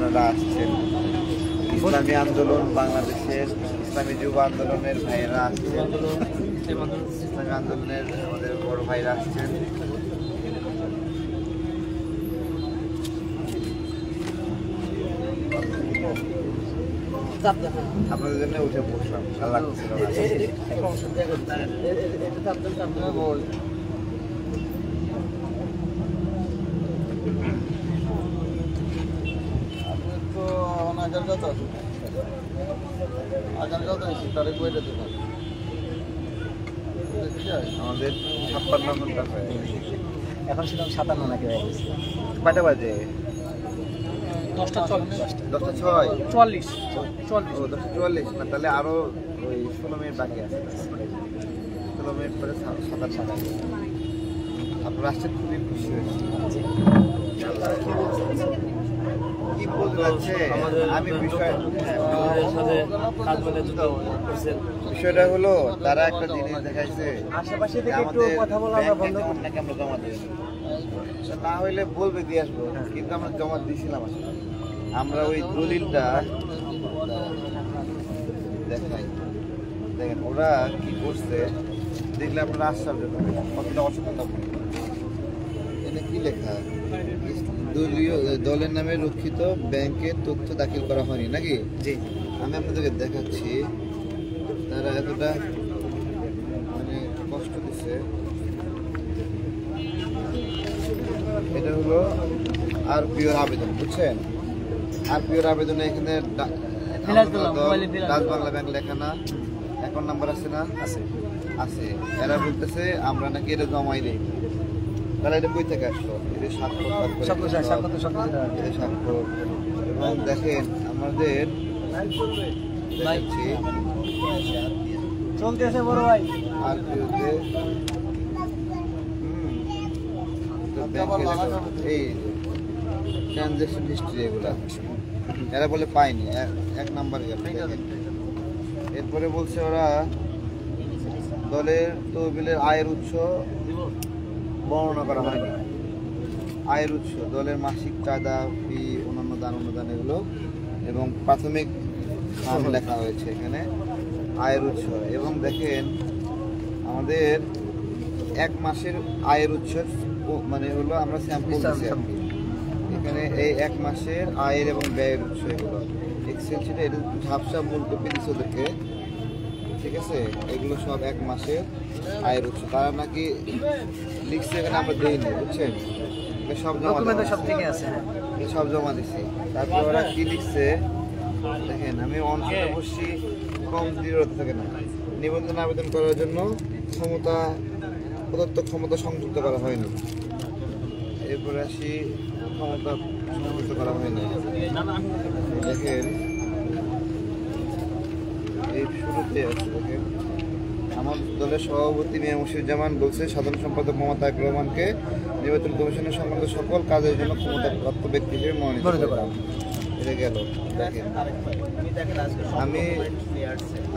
আপনারা আসছেন। ইসলামী আন্দোলন, বাংলাদেশের ইসলামী যুব আন্দোলনের ভাইয়েরা আসছেন, ইসলামী আন্দোলনের আমাদের বড় ভাইরা আসছেন। আপনাদের জন্য উঠে বসলাম, ভালো লাগছিল না। আমাদের 56 ঘন্টা হয়, এখন ছিলাম 57 নাকি হয়ে গেছে। কয়টা বাজে? 10টা 10:06। 44 ও 10:44 না, তাহলে আরো ওই 16 মিনিট বাকি আছে। 16 মিনিট পরে সাঁতার সাঁতার আপনারা আসছেন, খুবই খুশি হয়েছি। কি বলতে যাচ্ছে আমি বিষয়টা হলো, তারা একটা জিনিস দেখাইছে, আশেপাশে থেকে একটু কথা বলা আমরা বন্ধ করি নাকি আমরা জমা দেব না, হইলে বলবে দিয়ে আসবো, কিন্তু আমরা জমা দিয়েছিলাম। আসলে আমরা ওই দলিলটা দেখাই, দেখেন ওরা কি করছে, দেখলে আপনারা আশ্চর্য করবেন কতটা অসততা। এটা কি লেখা? দলের নামে রক্ষিত ব্যাংকে তথ্য দাখিল করা হয়নি নাকি? জি, আমি আপনাদেরকে দেখাচ্ছি। তারা এতটা মানে কষ্ট দিচ্ছে। এটা হলো আরপিওর আবেদন, বুঝছেন? আরপিওর আবেদনে এখানে ডাচ বাংলা ব্যাংক লেখা না, অ্যাকাউন্ট নাম্বার আছে না? আছে। এরা বলতেছে আমরা নাকি এটা জমাই দিই। তাহলে এটা কই থেকে আসলো? এটা স্বাক্ষর। এবং দেখেন আমাদের চলতেছে বড় ভাই। আর এই ট্রানজ্যাকশন হিস্ট্রি এগুলা এরা বলে পায়নি, এক নাম্বার গেল। এরপরে বলছে ওরা দলের তহবিলের আয়ের উৎস বর্ণনা করা হয়নি। আয়ের উৎস দলের মাসিক চাঁদা, ফি, অন্যান্য দান অনুদান এগুলো এবং প্রাথমিক লেখা হয়েছে এখানে আয়ের উৎস। এবং দেখেন আমাদের এক মাসের আয়ের উৎস মানে হলো আমরা স্যাম্পল দিচ্ছি এখানে, এই এক মাসের আয়ের এবং ব্যয়ের উৎস এগুলো এক্সেল শিটে এটা ঝাপসা মূল কপি দিচ্ছে ওদেরকে, ঠিক আছে? এগুলো সব এক মাসের আয়ের উৎস। তারা নাকি লিখছে, এখানে আমরা দিইনি, বুঝছেন? সব জমা দিচ্ছি। তারপর ওরা কি লিখছে দেখেন, আমি অনশনে বসছি, কম দৃঢ়তা থাকে না। নিবন্ধন আবেদন করার জন্য প্রদত্ত ক্ষমতা সংযুক্ত করা হয়নি। এরপরে আসি, ক্ষমতা সংযুক্ত করা হয়নি। দেখেন এই শুরুতে আছে, দেখেন আমার দলের সভাপতি মিয়া মুর্শিদুজ্জামান বলছে সাধারণ সম্পাদক মোহাম্মদ তারেক রহমানকে নির্বাচন কমিশনের সংক্রান্ত সকল কাজের জন্য ক্ষমতাপ্রাপ্ত ব্যক্তি হিসেবে মনোনীত করা। এটা গেল। দেখেন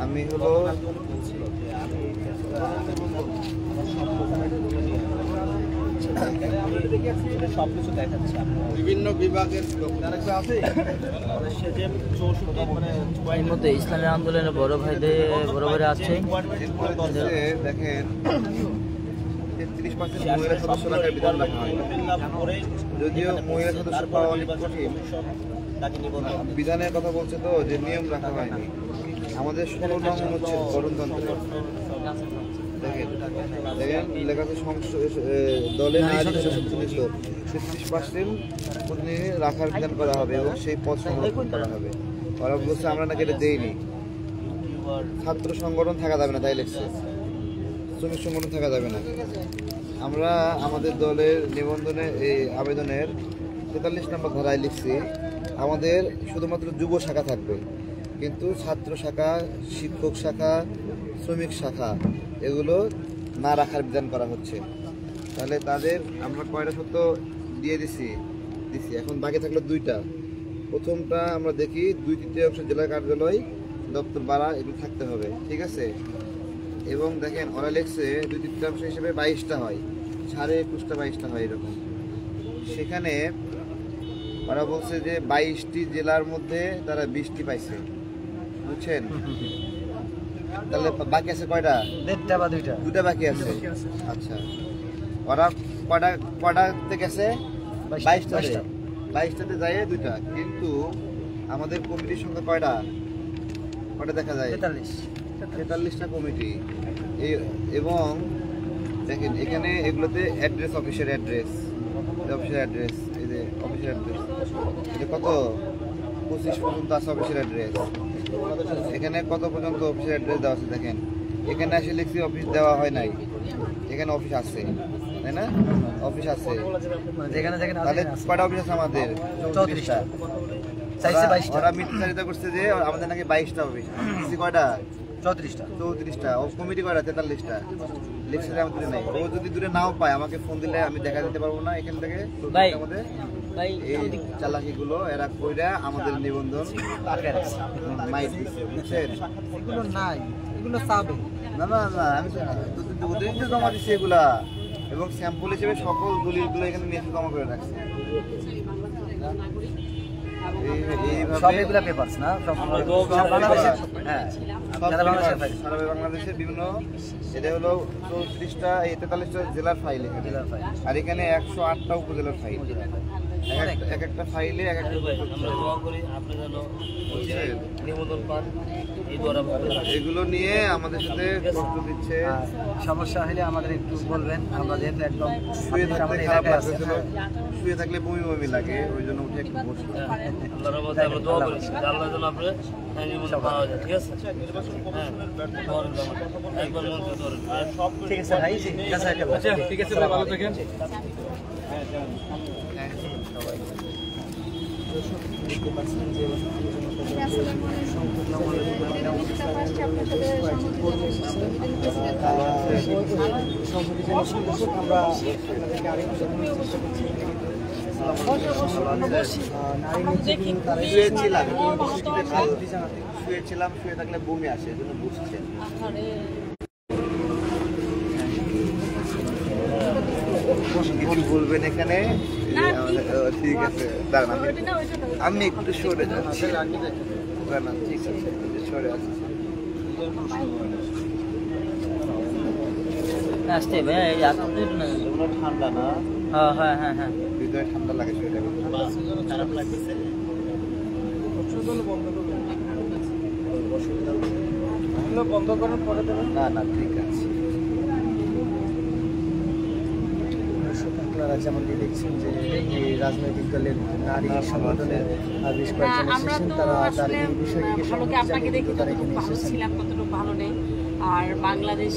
আমি হলো বিভিন্ন বিভাগের মধ্যে ইসলামী আন্দোলনের বড় ভাইরা আছে। দেখেন 33% মহিলা সদস্য রাখার বিধান রাখা হয়, যদিও মহিলা সদস্য পাওয়া অনেক কঠিন। বিধানের কথা বলছে তো, যে নিয়ম রাখা হয়নি। আমাদের 16 নং হচ্ছে গঠনতন্ত্রে দেখেন লেখা আছে দলের নারী সদস্য 33% প্রতিনিধি রাখার বিধান করা হবে এবং সেই পদ সংরক্ষণ করা হবে। ওরা বলছে আমরা নাকি এটা দেইনি। ছাত্র সংগঠন থাকা যাবে না, তাই লিখছে। শ্রমিক সংগঠন থাকা যাবে না। আমরা আমাদের দলের নিবন্ধনে এই আবেদনের 43 নম্বর ধারায় লিখছি আমাদের শুধুমাত্র যুব শাখা থাকবে, কিন্তু ছাত্র শাখা, শিক্ষক শাখা, শ্রমিক শাখা এগুলো না রাখার বিধান করা হচ্ছে। তাহলে তাদের আমরা কয়টা সত্য দিয়ে দিছি, এখন বাকি থাকলো 2টা। প্রথমটা আমরা দেখি 2/3 জেলা কার্যালয়, দপ্তর ভাড়া এগুলো থাকতে হবে, ঠিক আছে? এবং দেখেন ওরা লিখছে 2/3 হিসেবে 22টা হয়, 21.5টা 22টা হয় এরকম। সেখানে ওরা বলছে যে 22টি জেলার মধ্যে তারা 20টি পাইছে, বুঝছেন? তাহলে বাকি আছে কয়টা? দেড়টা বা দুইটা, দুটা বাকি আছে। আচ্ছা, ওরা কয়টাতে গেছে? 22টাতে যায় দুইটা। কিন্তু আমাদের কমিটির সংখ্যা কয়টা দেখা যায়? 43টা কমিটি। এবং দেখেন এখানে এগুলোতে অ্যাড্রেস, অফিসের অ্যাড্রেস, এই যে অফিসের অ্যাড্রেস, এটা কত 25 পর্যন্ত আছে অফিসের অ্যাড্রেস। এখানে কত পর্যন্ত অফিসের অ্যাড্রেস দেওয়া আছে দেখেন। এখানে আসলে লিখছি অফিস দেওয়া হয় নাই, এখানে অফিস আছে, তাই না? অফিস আছে। তাহলে কয়টা অফিস আছে আমাদের? 34টা। ওরা মিথ্যাচারিতা করছে যে আমাদের নাকি 22টা অফিস। কয়টা? 34টা। কমিটি কয়টা? 43টা। লিখছে যে আমাদের নাই। ও যদি দূরে নাও পায় আমাকে ফোন দিলে আমি দেখা দিতে পারবো না এখান থেকে। আমাদের এই চালাকিগুলো এরা কইরা আমাদের নিবন্ধন মাইট দিচ্ছে, বুঝছেন? এগুলো নাই, এগুলো চাবে না, আমি ওদের যে জমা দিচ্ছি এগুলা, এবং স্যাম্পল হিসেবে সকল দলিলগুলো এখানে নিয়ে জমা করে রাখছে। সারা বাংলাদেশের বিভিন্ন, এটা হলো 34টা 43টা জেলার ফাইল, আর এখানে 108টা উপজেলার ফাইল। এক একটা ফাইলে এক একটা এগুলো নিয়ে আমাদের সাথে কষ্ট দিচ্ছে। সমস্যা হলে আমাদের একটু বলবেন, আমরা যেহেতু একদম শুয়ে থাকলে বমি বমি লাগে, ওই জন্য উঠে একটু বসি। ঠিক আছে, ভালো থাকেন। শুয়েছিলাম, শুয়ে থাকলে বমি আসে, এই জন্য বসছে। কিছু বলবেন এখানে? ঠিক আছে, দাঁড়ান আমি একটু সরে যাচ্ছি। ঠিক আছে, সরে আসছি। ঠান্ডা না? হ্যাঁ, হৃদয় ঠান্ডা লাগে, খারাপ লাগতেছে। বন্ধ করার পরে না, ঠিক আছে। আপনারা যেমন দেখছেন যে এই রাজনৈতিক দলের নারী সংগঠনের বেশ কয়েকজন এসেছেন, তারা তার এই বিষয়টিকে আপনাকে দেখে কতটুকু ভালো ছিলাম, কতটুকু ভালো নেই। আর বাংলাদেশ,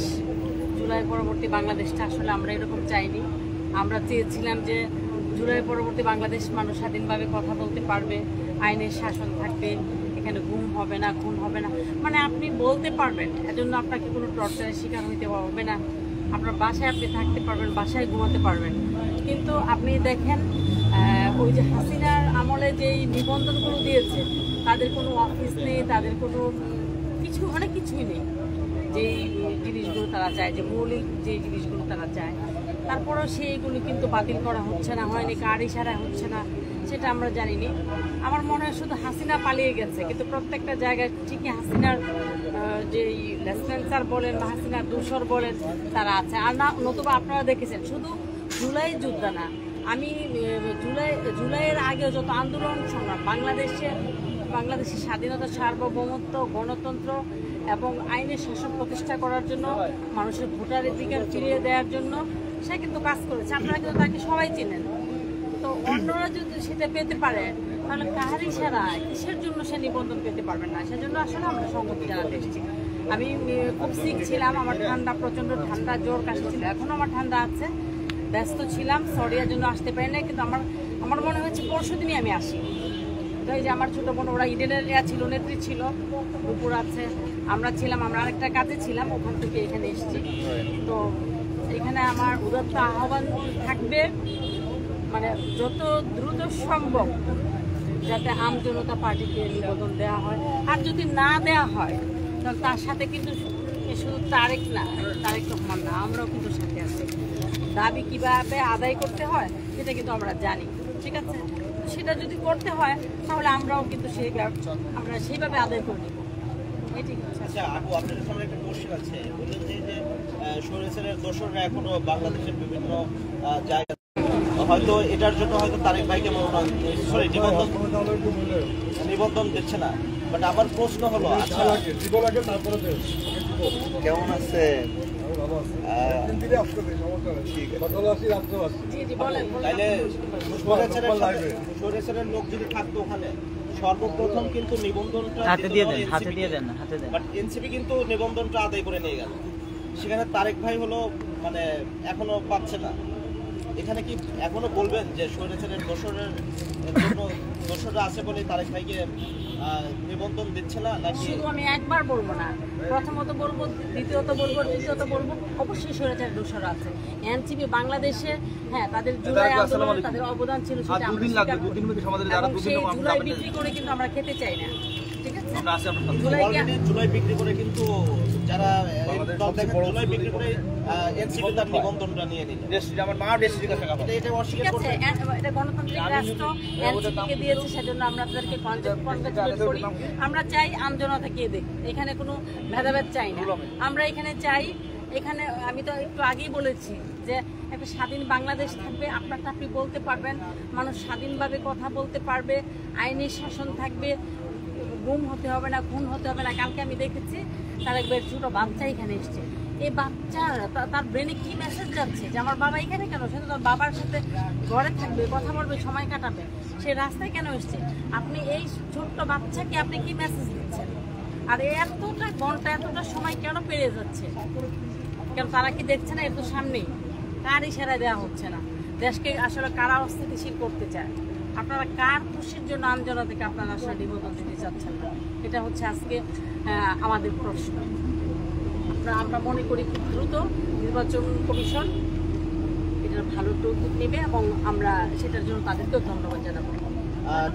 জুলাই পরবর্তী বাংলাদেশটা আসলে আমরা এরকম চাইনি। আমরা চেয়েছিলাম যে জুলাই পরবর্তী বাংলাদেশ মানুষ স্বাধীনভাবে কথা বলতে পারবে, আইনের শাসন থাকবে, এখানে গুম হবে না, খুন হবে না, মানে আপনি বলতে পারবেন, এজন্য আপনাকে কোনো টর্চারের শিকার হইতে হবে না, আপনার বাসায় আপনি থাকতে পারবেন, বাসায় ঘুমাতে পারবেন। কিন্তু আপনি দেখেন ওই যে হাসিনার আমলে যেই নিবন্ধনগুলো দিয়েছে, তাদের কোনো অফিস নেই, তাদের কোনো কিছু, অনেক কিছুই নেই। যেই জিনিসগুলো তারা চায়, যে মৌলিক যে জিনিসগুলো তারা চায়, তারপরেও সেইগুলো কিন্তু বাতিল করা হচ্ছে না, হয়নি, কার ইশারা হচ্ছে না, সেটা আমরা জানিনি। আমার মনে হয় শুধু হাসিনা পালিয়ে গেছে, কিন্তু প্রত্যেকটা জায়গায় ঠিকই হাসিনার যে লেসপেন্সার বলেন বা হাসিনার দূষর বলেন তারা আছে। আর না, নতুবা আপনারা দেখেছেন শুধু জুলাই যোদ্ধা না, আমি জুলাইয়ের আগেও যত আন্দোলন সংগ্রাম, বাংলাদেশের স্বাধীনতা, সার্বভৌমত্ব, গণতন্ত্র এবং আইনের শাসন প্রতিষ্ঠা করার জন্য, মানুষের ভোটাধিকার ফিরিয়ে দেওয়ার জন্য সে কিন্তু কাজ করেছে। আপনারা কিন্তু তাকে সবাই চেনেন। তো অন্যরা যদি সেটা পেতে পারে, তাহলে কার ইশারা, কিসের জন্য সে নিবন্ধন পেতে পারবেন না? সেজন্য আসলে আমরা সংহতি জানাতে এসেছি। আমি খুব সিক ছিলাম, আমার ঠান্ডা, প্রচণ্ড ঠান্ডা, জ্বর কাশি ছিল, এখনও আমার ঠান্ডা আছে, ব্যস্ত ছিলাম, সরিয়ার জন্য আসতে পারি না। কিন্তু আমার মনে হয়েছে পরশু দিনই আমি আসি। তো এই যে আমার ছোটো বোন, ওরা ইডেনের ছিল, নেত্রী ছিল, উপর আছে, আমরা ছিলাম, আমরা আরেকটা কাজে ছিলাম, ওখান থেকে এখানে এসেছি। তো এখানে আমার উদাত্ত আহ্বান থাকবে, মানে যত দ্রুত সম্ভব যাতে আম জনতা পার্টিকে নিবেদন দেওয়া হয়। আর যদি না দেওয়া হয়, তাহলে তার সাথে কিন্তু শুধু তারেক রহমান না, আমরাও কিন্তু সাথে আছি। দাবি কিভাবে আদায় করতে হয় সেটা কিন্তু আমরা জানি, ঠিক আছে? সেটা যদি করতে হয় তাহলে আমরাও কিন্তু আমরা সেইভাবে আদায় করে নেব। এটাই হচ্ছে। আচ্ছা আপু, আপনাদের সামনে একটা কোশ্চেন আছে। বললেন যে শরীরের দোসররা এখনো বাংলাদেশের বিভিন্ন জায়গা, হয়তো এটার জন্য হয়তো তারেক ভাইকে নিবন্ধন দিচ্ছে না। বাট আমার প্রশ্ন হলো, আচ্ছা কেমন আছেন? জি জি বলেন। তাইলে সরেছেনের লোক যদি থাকতো ওখানে, সর্বপ্রথম কিন্তু নিবন্ধনটা হাতে দিয়ে দেন। বাট এনসিপি কিন্তু নিবন্ধনটা আদায় করে নিয়ে গেল। সেখানে তারেক ভাই হলো মানে এখনো পাচ্ছে না। এখানে কি এখনো বলবেন যে সরেছেনের দোসররা আছে বলে তারেক ভাইকে নিবন্ধন দিচ্ছে না, নাকি? শুধু আমি একবার বলবো না, প্রথমত বলবো, দ্বিতীয়ত বলবো, তৃতীয়ত বলবো, অবশ্যই স্বৈরাচারের দোষর আছে। এনসিপি বাংলাদেশে হ্যাঁ তাদের জুলাই আন্দোলনে তাদের অবদান ছিল, সেটা আমরা স্বীকার করি। এবং সেই জুলাই বিক্রি করে কিন্তু আমরা খেতে চাই না, ঠিক আছে? জুলাই বিক্রি করে কিন্তু যারা জুলাই বিক্রি করে এনসিপি তার নিবন্ধনটা নিয়ে নিল। এটা অস্বীকার করতে এটা গণতান্ত্রিক রাষ্ট্র, এনসিপিকে দিয়েছে, সেজন্য আমরা তাদেরকে কনগ্রাচুলেট করি। আমরা চাই আমজনতাকে দেখ, এখানে কোনো ভেদাভেদ চাই না। আমরা এখানে চাই, এখানে আমি তো একটু আগেই বলেছি যে একটা স্বাধীন বাংলাদেশ থাকবে, আপনারটা আপনি বলতে পারবেন, মানুষ স্বাধীনভাবে কথা বলতে পারবে, আইনের শাসন থাকবে, গুম হতে হবে না, খুন হতে হবে না। কালকে আমি দেখেছি তার একবার ছোট বাচ্চা এখানে এসছে, এই বাচ্চা তার ব্রেনে কি মেসেজ যাচ্ছে যে আমার বাবা এখানে কেন? সে তো তার বাবার সাথে ঘরে থাকবে, কথা বলবে, সময় কাটাবে, সে রাস্তায় কেন এসছে? আপনি এই ছোট্ট বাচ্চাকে আপনি কি মেসেজ দিচ্ছেন? আর এতটা ঘন্টা এতটা সময় কেন পেরিয়ে যাচ্ছে? কেন তারা কি দেখছে না? এর তো সামনেই কার ইশারা দেওয়া হচ্ছে না? দেশকে আসলে কারা অস্থিতিশীল করতে চায়? আপনারা কার খুশির জন্য আমজনতা থেকে আপনারা আসলে নিবন্ধন দিতে চাচ্ছেন না? এটা হচ্ছে আজকে আমাদের প্রশ্ন। আমরা মনে করি খুব দ্রুত নির্বাচন কমিশন এটার ভালো একটা উদ্যোগ নেবে এবং আমরা সেটার জন্য তাদেরকেও ধন্যবাদ জানাবো।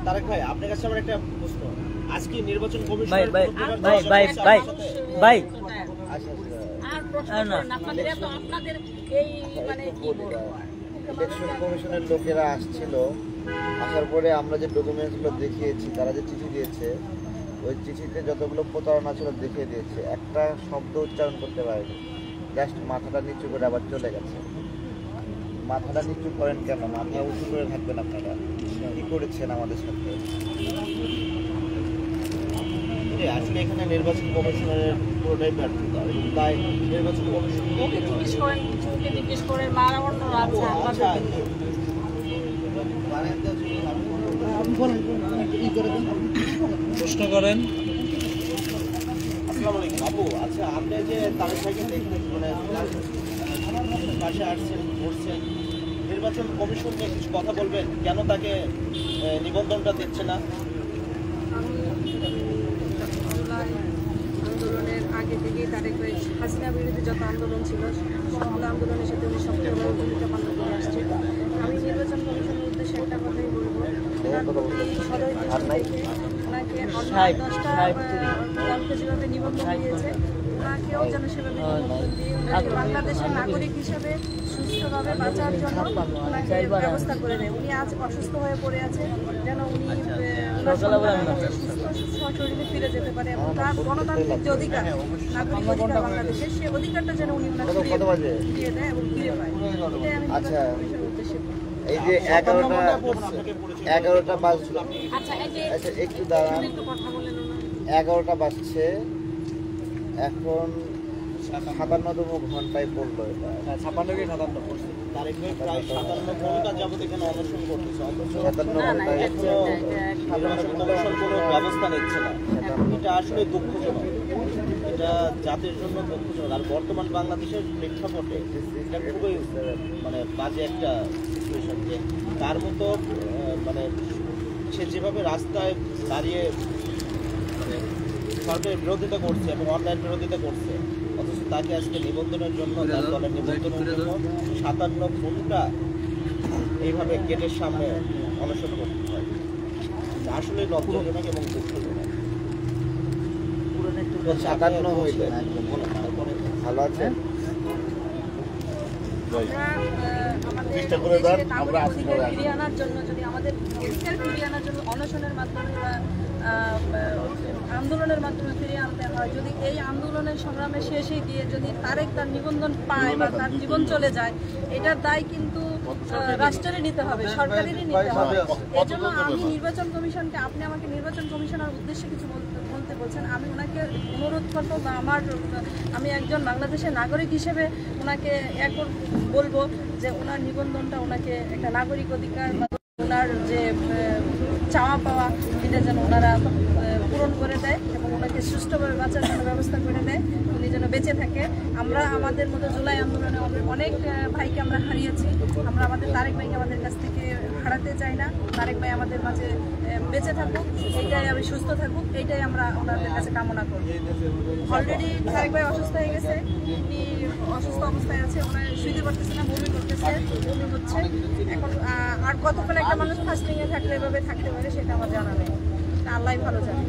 তারেক ভাই, আপনার কাছে আমার একটা প্রশ্ন। আজকে নির্বাচন কমিশন ভাই আর প্রশ্ন করেন, আপনাদের এত আপনাদের এই মানে কি বলবো, ইলেকশন কমিশনের লোকেরা আসছিল, আসার পরে আমরা যে ডকুমেন্টসগুলো দেখিয়েছি, তারা যে চিঠি দিয়েছে, ওই চিঠিতে যতগুলো প্রতারণা ছিল দেখিয়ে দিয়েছে, একটা শব্দ উচ্চারণ করতে পারেনি, জাস্ট মাথাটা নিচু করে আবার চলে গেছে। মাথাটা নিচু করেন কেন? মাথা উঁচু করে থাকবেন আপনারা। কি করেছেন আমাদের সাথে? আসলে এখানে নির্বাচন কমিশনের পুরোটাই ব্যর্থতা, তাই নির্বাচন কমিশন ওকে জিজ্ঞেস করেন মারা অন্যরা আছে আচ্ছা প্রশ্ন করেন। আসসালামু আলাইকুম আপু। আচ্ছা, আপনি যে তারেক ভাইকে দেখতে মানে পাশে আসছেন, বসছেন, নির্বাচন কমিশন নিয়ে কিছু কথা বলবেন? কেন তাকে নিবন্ধনটা দিচ্ছে না? আন্দোলনের আগে থেকেই তারেক ভাই হাসিনা বিরোধী যত আন্দোলন ছিল সবগুলো আন্দোলনের সাথে উনি সক্রিয়ভাবে ভূমিকা পালন করে আসছে। আমি নির্বাচন কমিশনের উদ্দেশ্যে একটা কথাই বলবো, ওনাকে অন্য 10টা গ্রামকে যেভাবে নিবন্ধন দিয়েছে, ওনাকেও যেন সেভাবে নিবন্ধন দিয়ে ওনাকে বাংলাদেশের নাগরিক হিসাবে সুস্থভাবে বাঁচার জন্য ওনাকে ব্যবস্থা করে দেয়। উনি আজ অসুস্থ হয়ে পড়ে আছে, যেন উনি সুস্থ শরীরে ফিরে যেতে পারে এবং তার গণতান্ত্রিক যে অধিকার, নাগরিক অধিকার বাংলাদেশের, সেই অধিকারটা যেন উনি ফিরিয়ে দেয় এবং ফিরে পায়। এটাই আমি কমিশনের উদ্দেশ্যে। এই যে 11টা বাজছে, আচ্ছা এই যে আচ্ছা একটু দাঁড়ান, একটু কথা বলেন না। 11টা বাজছে, এখন 57তম ঘন্টায় পড়লো এটা। 57 পড়ছে। তারেক ভাই প্রায় 57 ঘন্টা যাবত এখানে অনশন করতেছে, অথচ 57 না, ঘন্টায় এটা নির্বাচন কমিশন কোনো ব্যবস্থা নিচ্ছে না। এটা আসলে দুঃখজনক, এটা জাতির জন্য দুঃখজনক। আর বর্তমান বাংলাদেশের প্রেক্ষাপটে এটা খুবই মানে বাজে একটা সিচুয়েশন, যে তার মতো মানে সে যেভাবে রাস্তায় দাঁড়িয়ে মানে সরকারের বিরোধিতা করছে এবং অন্যায়ের বিরোধিতা করছে, অথচ তাকে আজকে নিবন্ধনের জন্য, তার দলের নিবন্ধনের জন্য 57 ঘন্টা এইভাবে গেটের সামনে অনশন করতে হয়। আসলে লজ্জাজনক এবং দুঃখজনক। 57 হইলেন, ভালো আছেন? আমরা আমাদের চেষ্টা করে দেন, দেশের আমরা নাগরিক আছি অধিকার পরে। ফিরিয়ে আনার জন্য, যদি আমাদের অধিকার ফিরিয়ে আনার জন্য অনশনের মাধ্যমে বা আন্দোলনের মাধ্যমে ফিরিয়ে আনতে হয়, যদি এই আন্দোলনের সংগ্রামে শেষে গিয়ে যদি তারেক তার নিবন্ধন পায় বা তার জীবন চলে যায়, এটার দায় কিন্তু রাষ্ট্রেরই নিতে হবে, সরকারেরই নিতে হবে। এই জন্য আমি নির্বাচন কমিশনকে, আপনি আমাকে নির্বাচন কমিশনের উদ্দেশ্যে কিছু বলতে বলছেন, আমি ওনাকে অনুরোধ করবো বা আমি একজন বাংলাদেশের নাগরিক হিসেবে ওনাকে বলবো যে ওনার নিবন্ধনটা ওনাকে একটা নাগরিক অধিকার বা ওনার যে চাওয়া পাওয়া এটা যেন ওনারা পূরণ করে দেয় এবং ওনাকে সুষ্ঠুভাবে বাঁচার জন্য ব্যবস্থা করে দেয়, উনি যেন বেঁচে থাকে। আমরা আমাদের মতো জুলাই আন্দোলনে অনেক ভাইকে আমরা হারিয়েছি, আমরা আমাদের তারেক ভাইকে আমাদের কাছ থেকে হারাতে চাই না। তারেক ভাই আমাদের মাঝে বেঁচে থাকুক, এইটাই আমি সুস্থ থাকুক, এইটাই আমরা ওনাদের কাছে কামনা করব। অলরেডি তারেক ভাই অসুস্থ হয়ে গেছে, উনি অসুস্থ অবস্থায় আছে, ওনার শুইতে পারতেছে না, বমি করতেছে, বমি হচ্ছে। এখন আর কতক্ষণ একটা মানুষ ফাস্টিংয়ে থাকলে এভাবে থাকতে পারে সেটা আমার জানা নেই, আল্লাহ ভালো জানে।